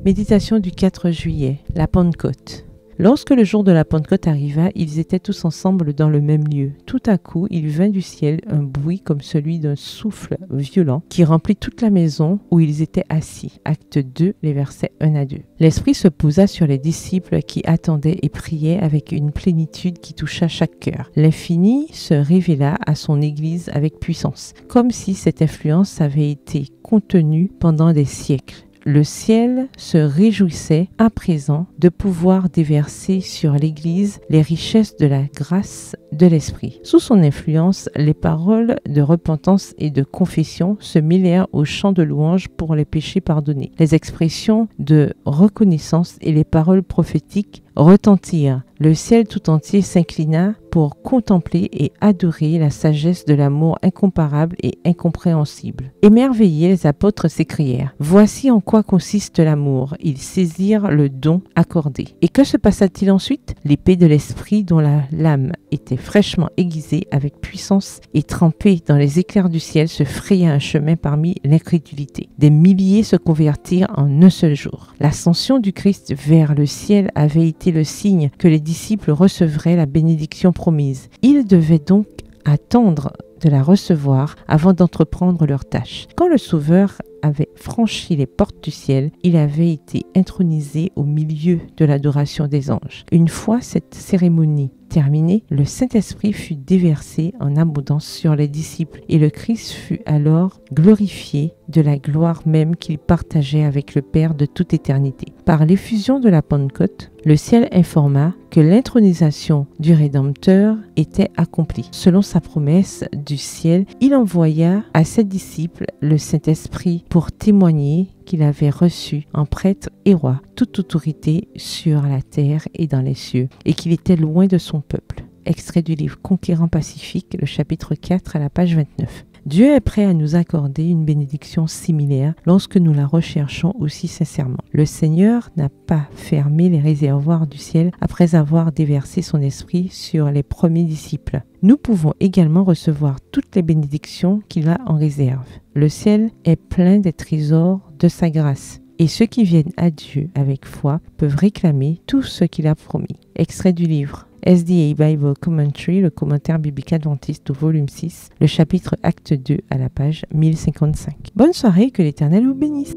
Méditation du 4 juillet, la Pentecôte. Lorsque le jour de la Pentecôte arriva, ils étaient tous ensemble dans le même lieu. Tout à coup, il vint du ciel un bruit comme celui d'un souffle violent qui remplit toute la maison où ils étaient assis. Acte 2, les versets 1 à 2. L'Esprit se posa sur les disciples qui attendaient et priaient avec une plénitude qui toucha chaque cœur. L'Infini se révéla à son Église avec puissance, comme si cette influence avait été contenue pendant des siècles. Le ciel se réjouissait à présent de pouvoir déverser sur l'Église les richesses de la grâce de l'Esprit. Sous son influence, les paroles de repentance et de confession se mêlèrent aux chants de louange pour les péchés pardonnés. Les expressions de reconnaissance et les paroles prophétiques retentirent. Le ciel tout entier s'inclina pour contempler et adorer la sagesse de l'amour incomparable et incompréhensible. Émerveillés, les apôtres s'écrièrent « Voici en quoi consiste l'amour ». Ils saisirent le don accordé. Et que se passa-t-il ensuite? L'épée de l'esprit dont la lame était fraîchement aiguisée avec puissance et trempée dans les éclairs du ciel se fraya un chemin parmi l'incrédulité. Des milliers se convertirent en un seul jour. L'ascension du Christ vers le ciel avait été le signe que les disciples recevraient la bénédiction promise. Ils devaient donc attendre de la recevoir avant d'entreprendre leur tâche. Quand le Sauveur avait franchi les portes du ciel, il avait été intronisé au milieu de l'adoration des anges. Une fois cette cérémonie terminée, le Saint-Esprit fut déversé en abondance sur les disciples et le Christ fut alors glorifié de la gloire même qu'il partageait avec le Père de toute éternité. Par l'effusion de la Pentecôte, le ciel informa que l'intronisation du Rédempteur était accomplie. Selon sa promesse du ciel, il envoya à ses disciples le Saint-Esprit pour témoigner qu'il avait reçu en prêtre et roi toute autorité sur la terre et dans les cieux, et qu'il était loin de son peuple. Extrait du livre Conquérant Pacifique, le chapitre 4 à la page 29. Dieu est prêt à nous accorder une bénédiction similaire lorsque nous la recherchons aussi sincèrement. Le Seigneur n'a pas fermé les réservoirs du ciel après avoir déversé son esprit sur les premiers disciples. Nous pouvons également recevoir toutes les bénédictions qu'il a en réserve. Le ciel est plein des trésors de sa grâce. Et ceux qui viennent à Dieu avec foi peuvent réclamer tout ce qu'il a promis. Extrait du livre SDA Bible Commentary, le commentaire biblique adventiste au volume 6, le chapitre acte 2 à la page 1055. Bonne soirée, que l'Éternel vous bénisse.